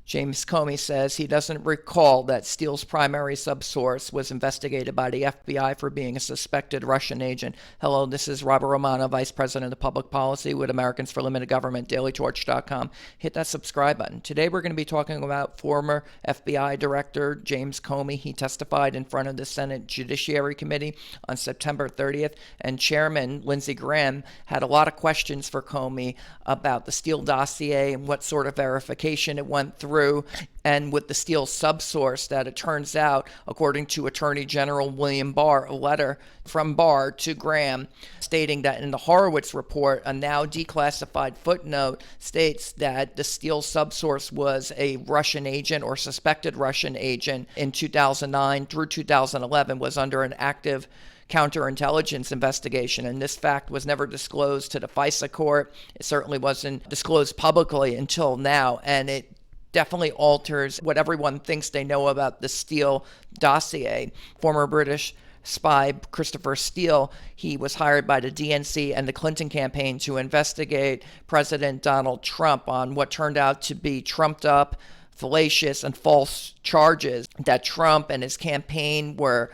James Comey says he doesn't recall that Steele's primary subsource was investigated by the FBI for being a suspected Russian agent. Hello, this is Robert Romano, Vice President of Public Policy with Americans for Limited Government, dailytorch.com. Hit that subscribe button. Today we're going to be talking about former FBI Director James Comey. He testified in front of the Senate Judiciary Committee on September 30th, and Chairman Lindsey had a lot of questions for Comey about the Steele dossier and what sort of verification it went through. And with the Steele subsource, that it turns out, according to Attorney General William Barr, a letter from Barr to Graham stating that in the Horowitz report, a now declassified footnote states that the Steele subsource was a Russian agent or suspected Russian agent in 2009 through 2011, was under an active counterintelligence investigation, and this fact was never disclosed to the FISA court. It certainly wasn't disclosed publicly until now, and it definitely alters what everyone thinks they know about the Steele dossier. Former British spy Christopher Steele, he was hired by the DNC and the Clinton campaign to investigate President Donald Trump on what turned out to be trumped up, fallacious, and false charges that Trump and his campaign were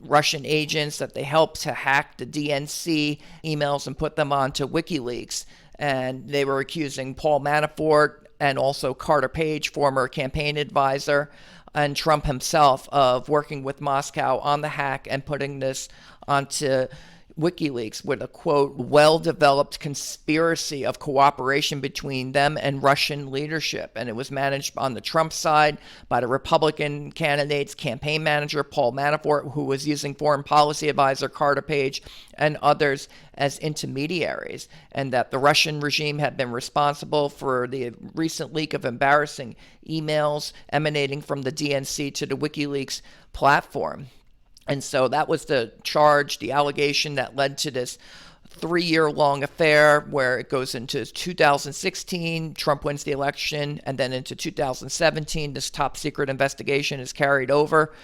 Russian agents, that they helped to hack the DNC emails and put them onto WikiLeaks. And they were accusing Paul Manafort and also Carter Page, former campaign advisor, and Trump himself of working with Moscow on the hack and putting this onto WikiLeaks with a, quote, well-developed conspiracy of cooperation between them and Russian leadership. And it was managed on the Trump side by the Republican candidate's campaign manager, Paul Manafort, who was using foreign policy advisor Carter Page and others as intermediaries, and that the Russian regime had been responsible for the recent leak of embarrassing emails emanating from the DNC to the WikiLeaks platform. And so that was the charge, the allegation that led to this 3-year-long affair where it goes into 2016, Trump wins the election, and then into 2017, this top secret investigation is carried over.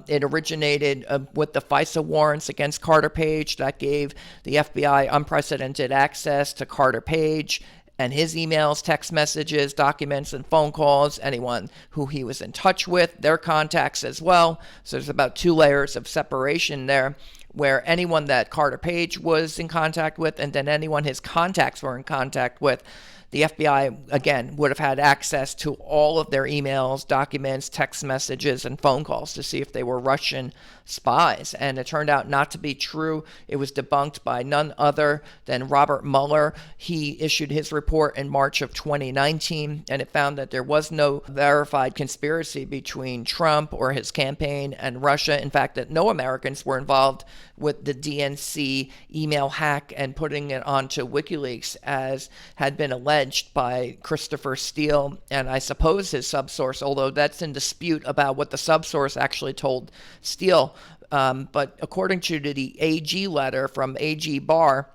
It originated with the FISA warrants against Carter Page that gave the FBI unprecedented access to Carter Page and his emails, text messages, documents, and phone calls, anyone who he was in touch with, their contacts as well. So there's about 2 layers of separation there, where anyone that Carter Page was in contact with and then anyone his contacts were in contact with, the FBI, again, would have had access to all of their emails, documents, text messages, and phone calls to see if they were Russian spies. And it turned out not to be true. It was debunked by none other than Robert Mueller. He issued his report in March of 2019, and it found that there was no verified conspiracy between Trump or his campaign and Russia. In fact, that no Americans were involved with the DNC email hack and putting it onto WikiLeaks, as had been alleged by Christopher Steele and I suppose his subsource, although that's in dispute about what the subsource actually told Steele. But according to the AG letter from AG Barr,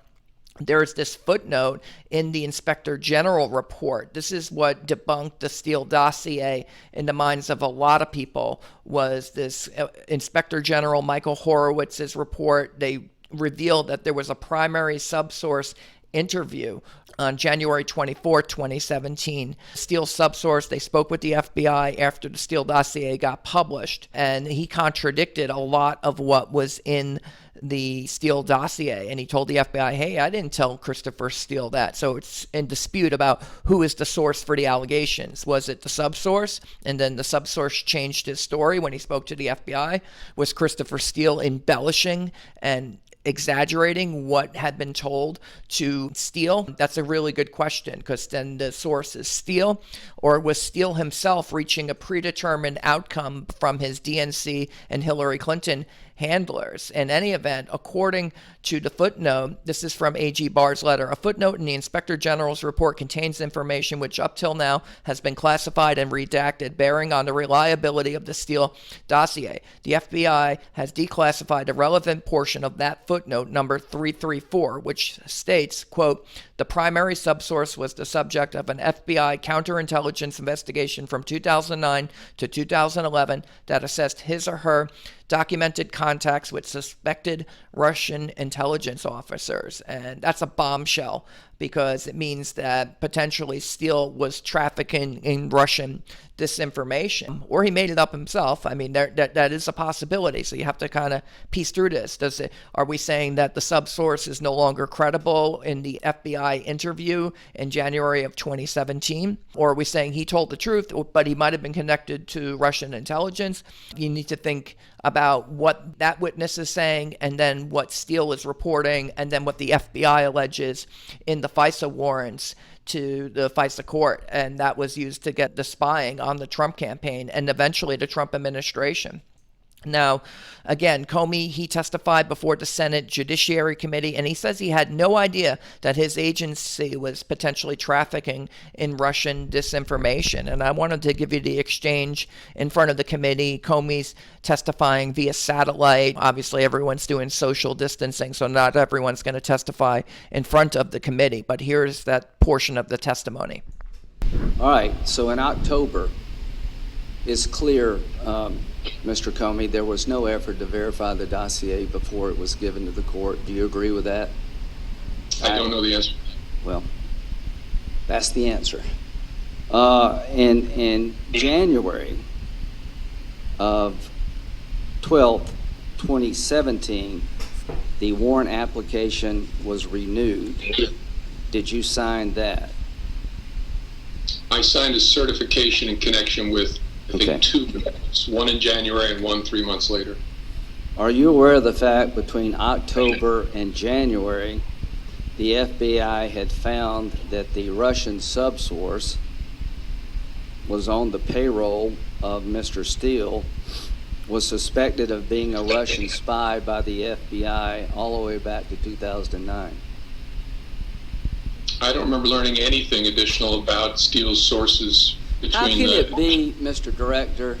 there's this footnote in the Inspector General report. This is what debunked the Steele dossier in the minds of a lot of people, was this Inspector General Michael Horowitz's report. They revealed that there was a primary subsource interview on January 24, 2017. Steele subsource, they spoke with the FBI after the Steele dossier got published, and he contradicted a lot of what was in the Steele dossier, and he told the FBI, hey, I didn't tell Christopher Steele that. So it's in dispute about who is the source for the allegations. Was it the subsource? And then the subsource changed his story when he spoke to the FBI. Was Christopher Steele embellishing and exaggerating what had been told to Steele? That's a really good question, because then the source is Steele, or was Steele himself reaching a predetermined outcome from his DNC and Hillary Clinton handlers? In any event, according to the footnote, this is from A.G. Barr's letter, a footnote in the Inspector General's report contains information which up till now has been classified and redacted, bearing on the reliability of the Steele dossier. The FBI has declassified a relevant portion of that footnote, number 334, which states, quote, the primary subsource was the subject of an FBI counterintelligence investigation from 2009 to 2011 that assessed his or her documented contacts with suspected Russian intelligence officers. And that's a bombshell. because it means that potentially Steele was trafficking in Russian disinformation, or he made it up himself. I mean, that is a possibility. So you have to kind of piece through this. Are we saying that the subsource is no longer credible in the FBI interview in January of 2017? Or are we saying he told the truth, but he might have been connected to Russian intelligence? You need to think about what that witness is saying, and then what Steele is reporting, and then what the FBI alleges in the FISA warrants to the FISA court, and that was used to get the spying on the Trump campaign and eventually the Trump administration. Now, again, Comey, he testified before the Senate Judiciary Committee, and he says he had no idea that his agency was potentially trafficking in Russian disinformation. And I wanted to give you the exchange in front of the committee. Comey's testifying via satellite. Obviously, everyone's doing social distancing, so not everyone's going to testify in front of the committee. But here's that portion of the testimony. All right, so in October, it's clear, Mr. Comey, there was no effort to verify the dossier before it was given to the court. Do you agree with that? I don't know the answer. Well, that's the answer. In January of 12th, 2017, the warrant application was renewed. Did you sign that? I signed a certification in connection with, I think, two minutes, one in January and one 3 months later. Are you aware of the fact between October and January, the FBI had found that the Russian subsource was on the payroll of Mr. Steele, was suspected of being a Russian spy by the FBI all the way back to 2009? I don't remember learning anything additional about Steele's sources between How can it be, Mr. Director,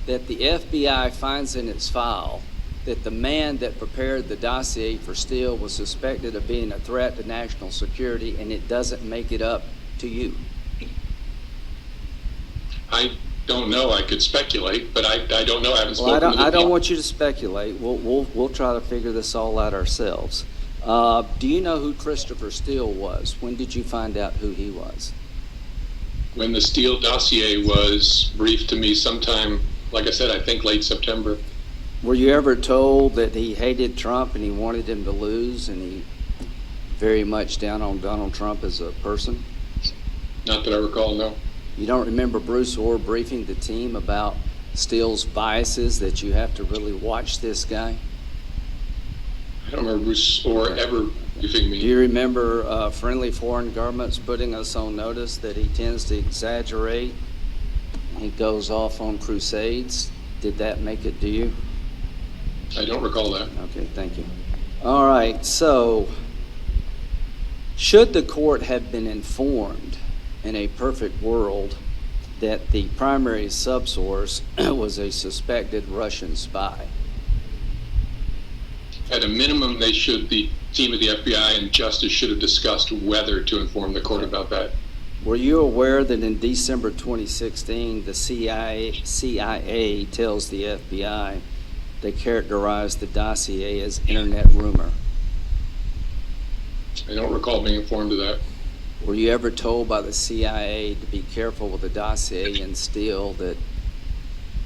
that the FBI finds in its file that the man that prepared the dossier for Steele was suspected of being a threat to national security, and it doesn't make it up to you? I don't know. I could speculate, but I don't know. I haven't spoken Well, to the I don't want you to speculate. We'll try to figure this all out ourselves. Do you know who Christopher Steele was? When did you find out who he was? When the Steele dossier was briefed to me sometime, like I said, I think late September. Were you ever told that he hated Trump and he wanted him to lose, and he very much down on Donald Trump as a person? Not that I recall, no. You don't remember Bruce Orr briefing the team about Steele's biases, that you have to really watch this guy? I don't remember Bruce Orr ever briefing me. Do you remember friendly foreign governments putting us on notice that he tends to exaggerate? He goes off on crusades. Did that make it to you? I don't recall that. Okay, thank you. All right, so should the court have been informed in a perfect world that the primary subsource was a suspected Russian spy? At a minimum, the team of the FBI and Justice should have discussed whether to inform the court about that. Were you aware that in December 2016, the CIA tells the FBI they characterized the dossier as internet rumor? I don't recall being informed of that. Were you ever told by the CIA to be careful with the dossier and Steele, that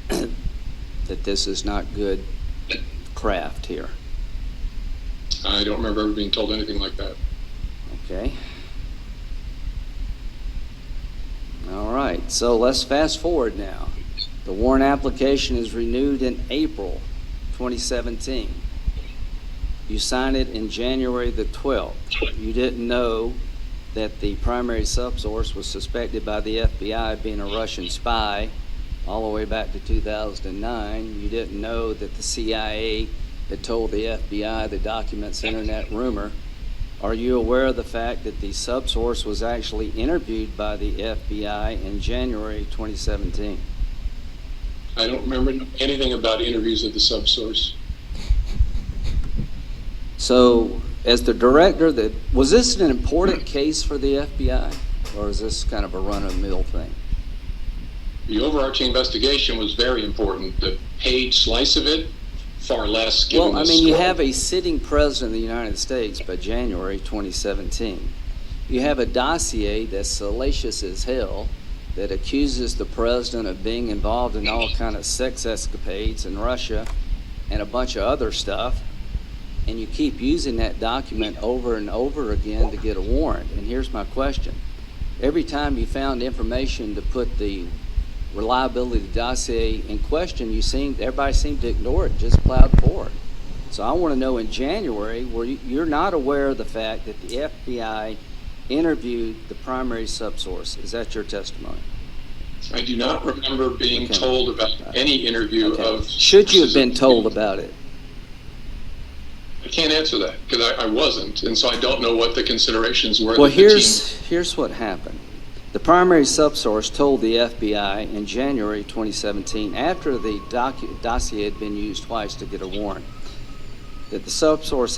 that this is not good craft here? I don't remember ever being told anything like that. Okay. All right, so let's fast forward now. The warrant application is renewed in April 2017. You signed it in January the 12th. You didn't know that the primary subsource was suspected by the FBI of being a Russian spy all the way back to 2009. You didn't know that the CIA had told the FBI the document's internet rumor. Are you aware of the fact that the subsource was actually interviewed by the FBI in January 2017? I don't remember anything about interviews of the subsource. So, as the director, was this an important case for the FBI, or is this kind of a run-of-the-mill thing? The overarching investigation was very important. The paid slice of it, far less. Well, I mean, you have a sitting president of the United States by January 2017. You have a dossier that's salacious as hell that accuses the president of being involved in all kind of sex escapades in Russia and a bunch of other stuff, and you keep using that document over and over again to get a warrant. And here's my question. Every time you found information to put the reliability of the dossier in question, everybody seemed to ignore it, just plowed forward. So I want to know, in January, you're not aware of the fact that the FBI interviewed the primary subsource. Is that your testimony? I do not remember being told about any interview of... Should you have been told about it? I can't answer that because I wasn't, and so I don't know what the considerations were. Well, here's what happened. The primary subsource told the FBI in January 2017, after the dossier had been used twice to get a warrant, that the subsource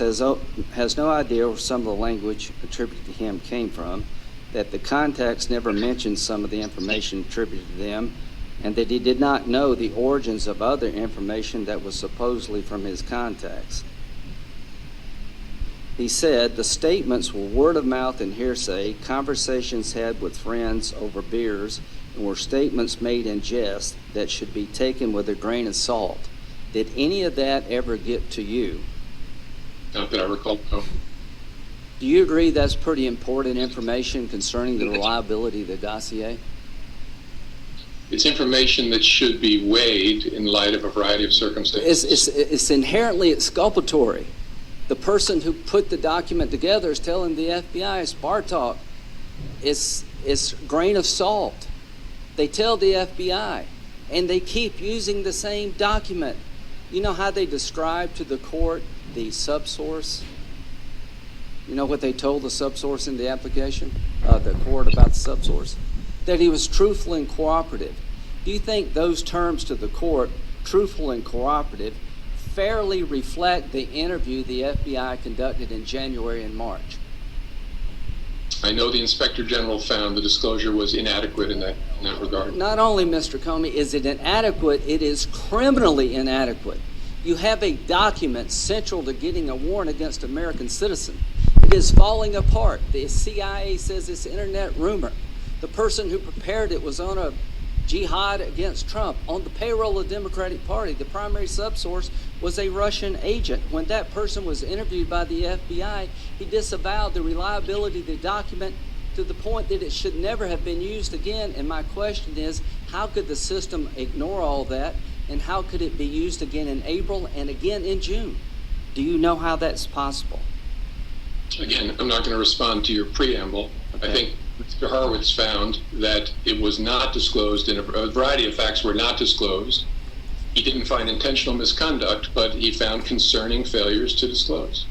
has no idea where some of the language attributed to him came from, that the contacts never mentioned some of the information attributed to them, and that he did not know the origins of other information that was supposedly from his contacts. He said the statements were word of mouth and hearsay, conversations had with friends over beers, and were statements made in jest that should be taken with a grain of salt. Did any of that ever get to you? Not that I recall, no. Do you agree that's pretty important information concerning the reliability of the dossier? It's information that should be weighed in light of a variety of circumstances. It's inherently exculpatory. The person who put the document together is telling the FBI, it's bar talk. It's grain of salt. They tell the FBI, and they keep using the same document. You know how they describe to the court the subsource? You know what they told the subsource in the application, the court about the subsource? That he was truthful and cooperative. Do you think those terms to the court, truthful and cooperative, fairly reflect the interview the FBI conducted in January and March? I know the Inspector General found the disclosure was inadequate in that regard. Not only, Mr. Comey, is it inadequate, it is criminally inadequate. You have a document central to getting a warrant against an American citizen. It is falling apart. The CIA says it's internet rumor. The person who prepared it was on a jihad against Trump. On the payroll of the Democratic Party, the primary subsource was a Russian agent. When that person was interviewed by the FBI, he disavowed the reliability of the document to the point that it should never have been used again. And my question is, how could the system ignore all that? And how could it be used again in April and again in June? Do you know how that's possible? Again, I'm not going to respond to your preamble. Okay. I think Mr. Horowitz found that it was not disclosed, and a variety of facts were not disclosed. He didn't find intentional misconduct, but he found concerning failures to disclose.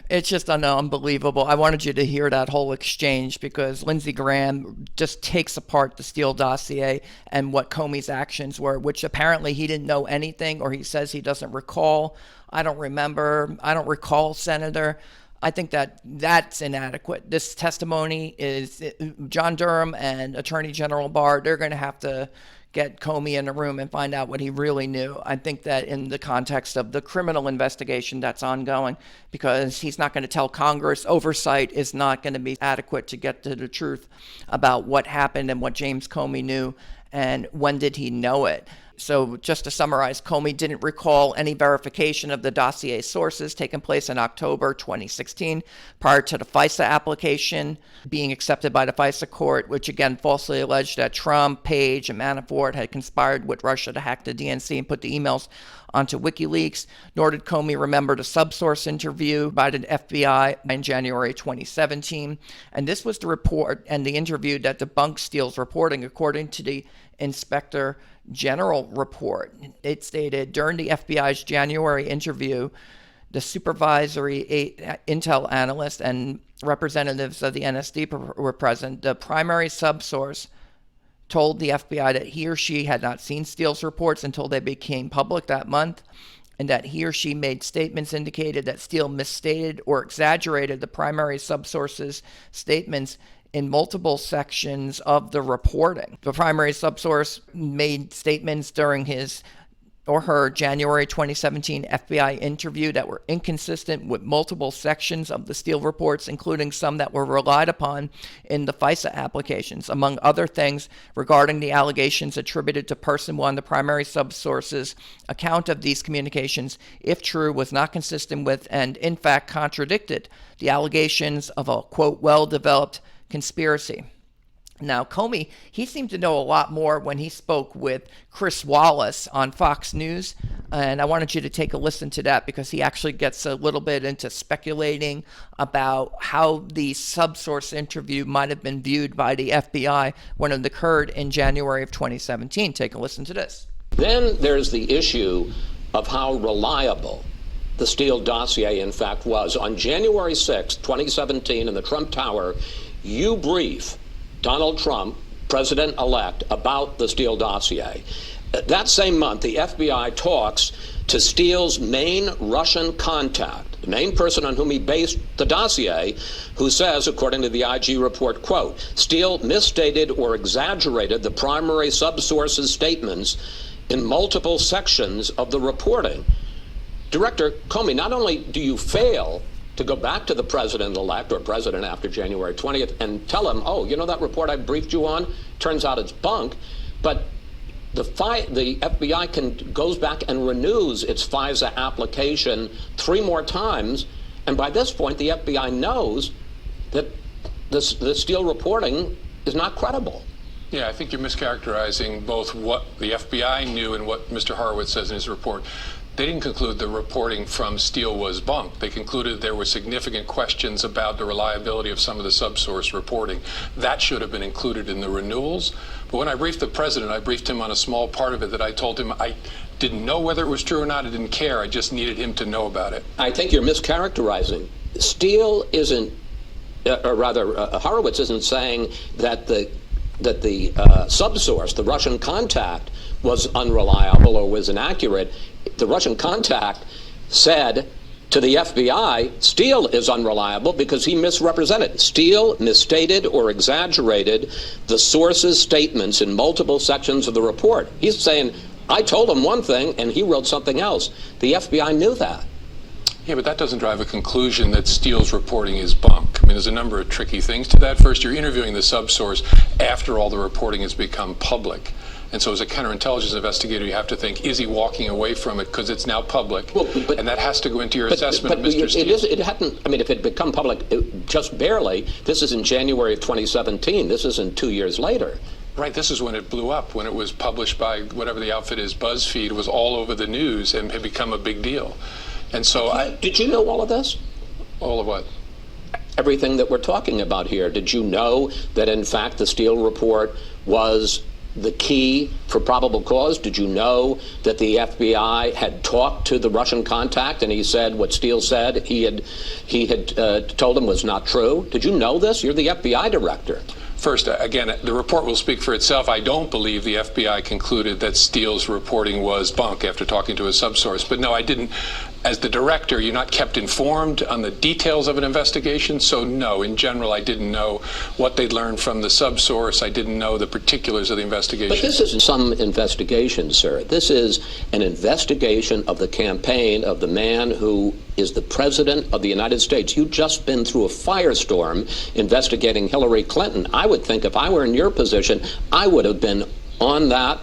It's just unbelievable. I wanted you to hear that whole exchange because Lindsey Graham just takes apart the Steele dossier and what Comey's actions were, which apparently he didn't know anything, or he says he doesn't recall. I don't remember. I don't recall, Senator. I think that's inadequate. This testimony is John Durham and Attorney General Barr. They're going to have to get Comey in a room and find out what he really knew. I think that in the context of the criminal investigation that's ongoing, because he's not going to tell Congress, oversight is not going to be adequate to get to the truth about what happened and what James Comey knew and when did he know it. So just to summarize, Comey didn't recall any verification of the dossier sources taking place in October 2016 prior to the FISA application being accepted by the FISA court, which again falsely alleged that Trump, Page, and Manafort had conspired with Russia to hack the DNC and put the emails onto WikiLeaks. Nor did Comey remember the subsource interview by the FBI in January 2017. And this was the report and the interview that debunked Steele's reporting, according to the Inspector General report. It stated during the FBI's January interview, the supervisory intel analyst and representatives of the NSD were present. The primary subsource told the FBI that he or she had not seen Steele's reports until they became public that month, and that he or she made statements indicated that Steele misstated or exaggerated the primary subsource's statements in multiple sections of the reporting. The primary subsource made statements during his or her January 2017 FBI interview that were inconsistent with multiple sections of the Steele reports, including some that were relied upon in the FISA applications. Among other things, regarding the allegations attributed to person one, the primary subsource's account of these communications, if true, was not consistent with and in fact contradicted the allegations of a, quote, well-developed conspiracy. Now, Comey, he seemed to know a lot more when he spoke with Chris Wallace on Fox News, and I wanted you to take a listen to that because he actually gets a little bit into speculating about how the subsource interview might have been viewed by the FBI when it occurred in January of 2017. Take a listen to this. Then there's the issue of how reliable the Steele dossier, in fact, was. On January 6, 2017, in the Trump Tower, you brief Donald Trump, president-elect, about the Steele dossier. That same month, the FBI talks to Steele's main Russian contact, the main person on whom he based the dossier, who says, according to the IG report, quote, Steele misstated or exaggerated the primary subsource's statements in multiple sections of the reporting. Director Comey, not only do you fail to go back to the president-elect or president after January 20th and tell him, oh, you know that report I briefed you on? Turns out it's bunk. But the FBI goes back and renews its FISA application 3 more times. And by this point, the FBI knows that the Steele reporting is not credible. Yeah, I think you're mischaracterizing both what the FBI knew and what Mr. Horowitz says in his report. They didn't conclude the reporting from Steele was bunk. They concluded there were significant questions about the reliability of some of the subsource reporting. That should have been included in the renewals. But when I briefed the president, I briefed him on a small part of it that I told him I didn't know whether it was true or not. I didn't care. I just needed him to know about it. I think you're mischaracterizing. Steele isn't, or rather, Horowitz isn't saying that the subsource, the Russian contact, was unreliable or was inaccurate. The Russian contact said to the FBI, Steele is unreliable because he misrepresented. Steele misstated or exaggerated the source's statements in multiple sections of the report. He's saying, I told him one thing and he wrote something else. The FBI knew that. Yeah, but that doesn't drive a conclusion that Steele's reporting is bunk. I mean, there's a number of tricky things to that. First, you're interviewing the subsource after all the reporting has become public. And so as a counterintelligence investigator, you have to think, is he walking away from it because it's now public? Well, and that has to go into your assessment of Mr. Steele. It hadn't, I mean, if it had become public just barely, this is in January of 2017. This isn't 2 years later. Right, this is when it blew up, when it was published by whatever the outfit is, BuzzFeed. It was all over the news and had become a big deal. And so Did you know all of this? All of what? Everything that we're talking about here. Did you know that, in fact, the Steele report was the key for probable cause? Did you know that the FBI had talked to the Russian contact and he said what Steele said he had told him was not true? Did you know this? You're the FBI director. First, again, the report will speak for itself. I don't believe the FBI concluded that Steele's reporting was bunk after talking to a subsource. But no, I didn't. As the director, you're not kept informed on the details of an investigation. So no, in general, I didn't know what they'd learned from the subsource. I didn't know the particulars of the investigation. But this isn't some investigation, sir. This is an investigation of the campaign of the man who is the president of the United States. You've just been through a firestorm investigating Hillary Clinton. I would think if I were in your position, I would have been on that,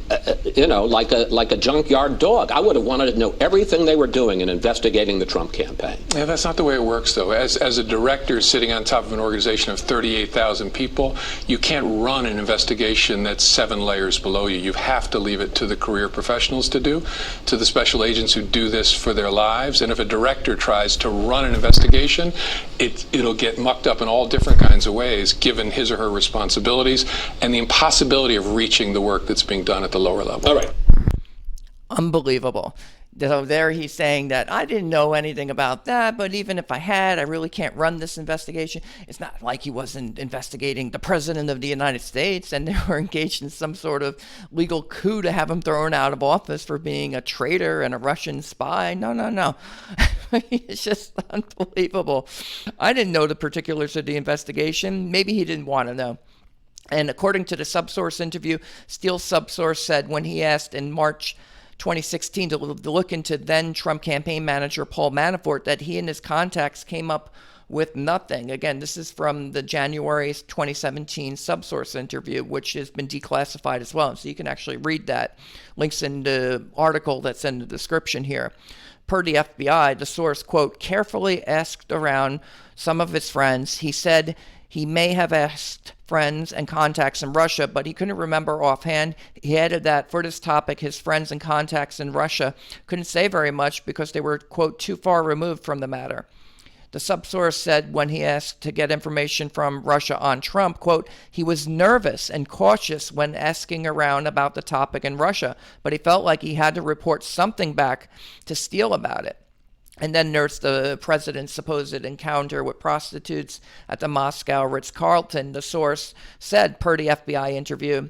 like a junkyard dog. I would have wanted to know everything they were doing in investigating the Trump campaign. Yeah, that's not the way it works, though. As a director sitting on top of an organization of 38,000 people, you can't run an investigation that's 7 layers below you. You have to leave it to the career professionals to do, to the special agents who do this for their lives. And if a director tries to run an investigation, it'll get mucked up in all different kinds of ways, given his or her responsibilities and the impossibility of reaching the work that's being done at the lower level. All right. Unbelievable. So there he's saying that I didn't know anything about that, but even if I had, I really can't run this investigation. It's not like he wasn't investigating the president of the United States and they were engaged in some sort of legal coup to have him thrown out of office for being a traitor and a Russian spy. No. It's just unbelievable. I didn't know the particulars of the investigation. Maybe he didn't want to know. And according to the subsource interview, Steele's subsource said when he asked in March 2016 to look into then Trump campaign manager Paul Manafort, that he and his contacts came up with nothing. Again, this is from the January 2017 subsource interview, which has been declassified as well. So you can actually read that. Links in the article that's in the description here. Per the FBI, the source, quote, carefully asked around some of his friends. He said he may have asked friends and contacts in Russia, but he couldn't remember offhand. He added that for this topic, his friends and contacts in Russia couldn't say very much because they were, quote, too far removed from the matter. The subsource said when he asked to get information from Russia on Trump, quote, he was nervous and cautious when asking around about the topic in Russia, but he felt like he had to report something back to Steele about it. And then nursed the president's supposed encounter with prostitutes at the Moscow Ritz-Carlton. The source said, per the FBI interview,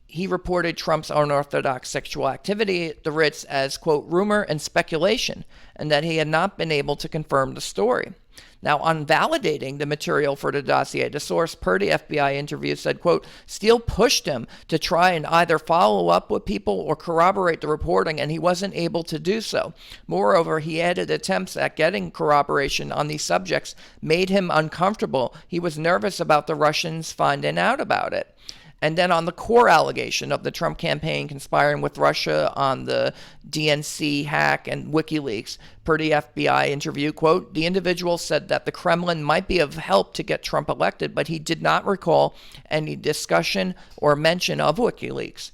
he reported Trump's unorthodox sexual activity at the Ritz as, quote, rumor and speculation, and that he had not been able to confirm the story. Now, on validating the material for the dossier, the source per the FBI interview said, quote, Steele pushed him to try and either follow up with people or corroborate the reporting, and he wasn't able to do so. Moreover, he added attempts at getting corroboration on these subjects made him uncomfortable. He was nervous about the Russians finding out about it. And then on the core allegation of the Trump campaign conspiring with Russia on the DNC hack and WikiLeaks, per the FBI interview, quote, the individual said that the Kremlin might be of help to get Trump elected, but he did not recall any discussion or mention of WikiLeaks.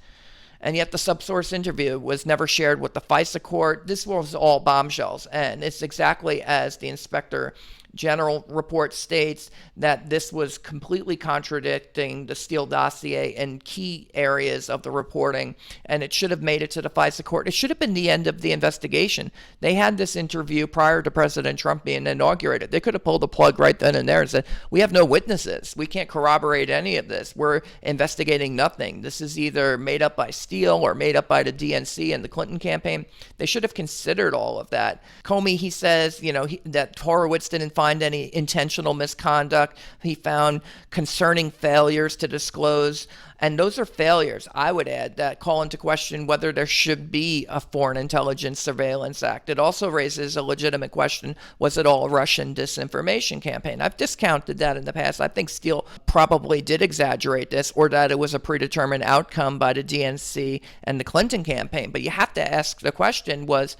And yet the subsource interview was never shared with the FISA court. This was all bombshells. And it's exactly as the Inspector General report states, that this was completely contradicting the Steele dossier in key areas of the reporting, and it should have made it to the FISA court. It should have been the end of the investigation. They had this interview prior to President Trump being inaugurated. They could have pulled the plug right then and there and said, we have no witnesses. We can't corroborate any of this. We're investigating nothing. This is either made up by Steele or made up by the DNC and the Clinton campaign. They should have considered all of that. Comey, he says, that Horowitz didn't find any intentional misconduct. He found concerning failures to disclose. And those are failures, I would add, that call into question whether there should be a Foreign Intelligence Surveillance Act. It also raises a legitimate question, was it all a Russian disinformation campaign? I've discounted that in the past. I think Steele probably did exaggerate this, or that it was a predetermined outcome by the DNC and the Clinton campaign. But you have to ask the question, what's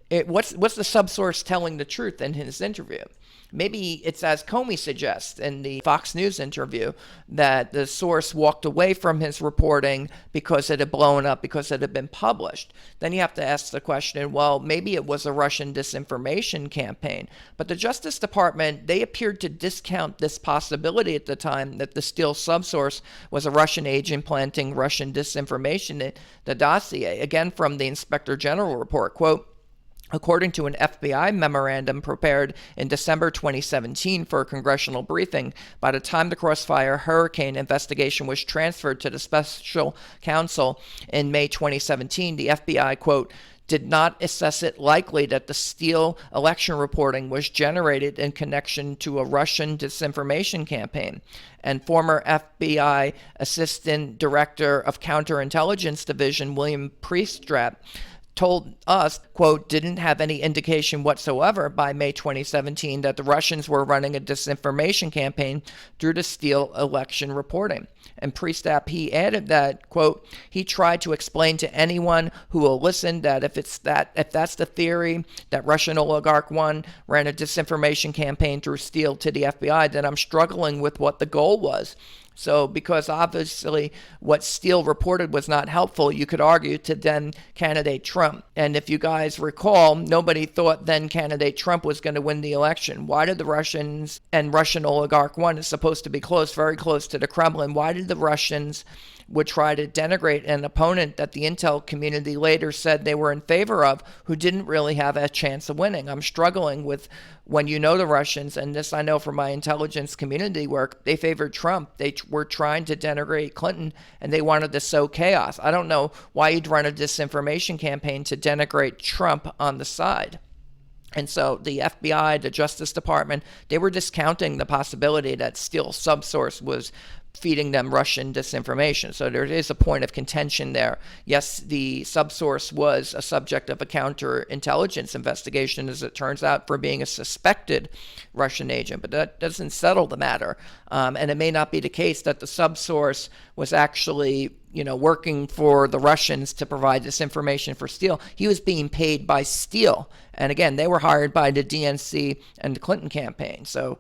the subsource telling the truth in his interview? Maybe it's as Comey suggests in the Fox News interview, that the source walked away from his reporting because it had blown up, because it had been published. Then you have to ask the question, well, maybe it was a Russian disinformation campaign. But the Justice Department, they appeared to discount this possibility at the time, that the Steele subsource was a Russian agent planting Russian disinformation in the dossier. Again, from the Inspector General report, quote, according to an FBI memorandum prepared in December 2017 for a congressional briefing, by the time the Crossfire Hurricane investigation was transferred to the special counsel in May 2017, the FBI, quote, did not assess it likely that the Steele election reporting was generated in connection to a Russian disinformation campaign. And former FBI Assistant Director of Counterintelligence Division William Barr told us, quote, didn't have any indication whatsoever by May 2017 that the Russians were running a disinformation campaign through the Steele election reporting. And Priestap, he added that, quote, he tried to explain to anyone who will listen that if that's the theory, that Russian oligarch one ran a disinformation campaign through Steele to the FBI, then I'm struggling with what the goal was. So because obviously what Steele reported was not helpful, you could argue, to then candidate Trump. And if you guys recall, nobody thought then candidate Trump was going to win the election. Why did the Russians, and Russian oligarch one is supposed to be close, very close to the Kremlin, why did the Russians would try to denigrate an opponent that the intel community later said they were in favor of, who didn't really have a chance of winning? I'm struggling with, when you know the Russians, and this I know from my intelligence community work, they favored Trump. They were trying to denigrate Clinton, and they wanted to sow chaos. I don't know why you'd run a disinformation campaign to denigrate Trump on the side. And so the FBI, the Justice Department, they were discounting the possibility that Steele subsource was feeding them Russian disinformation. So there is a point of contention there. Yes, the subsource was a subject of a counterintelligence investigation, as it turns out, for being a suspected Russian agent, but that doesn't settle the matter. And it may not be the case that the subsource was actually, working for the Russians to provide this information for Steele. He was being paid by Steele. And again, they were hired by the DNC and the Clinton campaign. So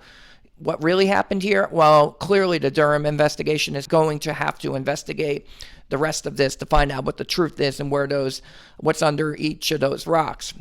what really happened here? Well, clearly the Durham investigation is going to have to investigate the rest of this to find out what the truth is and what's under each of those rocks.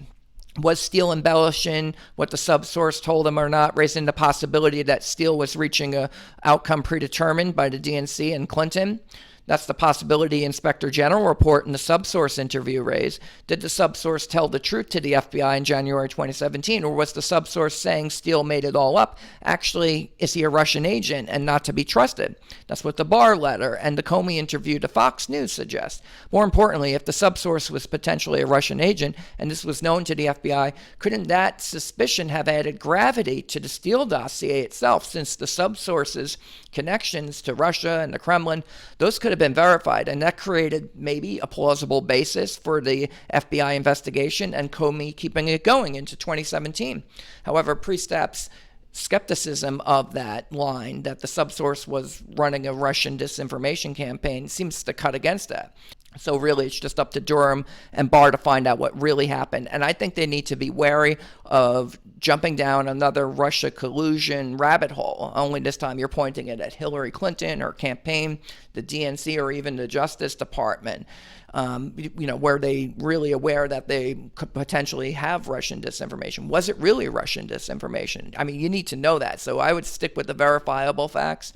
Was Steele embellishing what the subsource told him or not, raising the possibility that Steele was reaching an outcome predetermined by the DNC and Clinton? That's the possibility Inspector General report and the subsource interview raised. Did the subsource tell the truth to the FBI in January 2017, or was the subsource saying Steele made it all up? Actually, is he a Russian agent and not to be trusted? That's what the Barr letter and the Comey interview to Fox News suggest. More importantly, if the subsource was potentially a Russian agent and this was known to the FBI, couldn't that suspicion have added gravity to the Steele dossier itself, since the subsource's connections to Russia and the Kremlin, those could have been verified, and that created maybe a plausible basis for the FBI investigation and Comey keeping it going into 2017. However, Priestap's skepticism of that line, that the subsource was running a Russian disinformation campaign, seems to cut against that. So really, it's just up to Durham and Barr to find out what really happened. And I think they need to be wary of jumping down another Russia collusion rabbit hole. Only this time you're pointing it at Hillary Clinton, her campaign, the DNC, or even the Justice Department, where they really aware that they could potentially have Russian disinformation. Was it really Russian disinformation? I mean, you need to know that. So I would stick with the verifiable facts.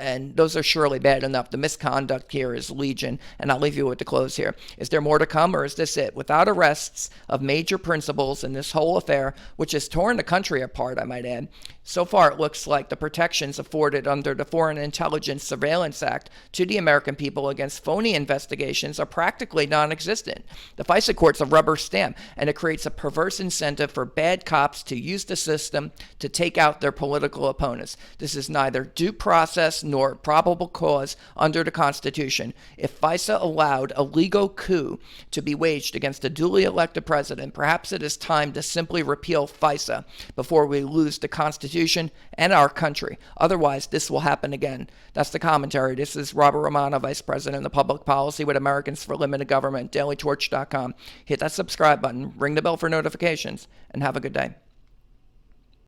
And those are surely bad enough. The misconduct here is legion. And I'll leave you with the close here. Is there more to come, or is this it? Without arrests of major principals in this whole affair, which has torn the country apart, I might add, so far it looks like the protections afforded under the Foreign Intelligence Surveillance Act to the American people against phony investigations are practically non-existent. The FISA court's a rubber stamp, and it creates a perverse incentive for bad cops to use the system to take out their political opponents. This is neither due process nor probable cause under the Constitution. If FISA allowed a legal coup to be waged against a duly elected president, perhaps it is time to simply repeal FISA before we lose the Constitution and our country. Otherwise, this will happen again. That's the commentary. This is Robert Romano, Vice President of Public Policy with Americans for Limited Government, dailytorch.com. Hit that subscribe button, ring the bell for notifications, and have a good day.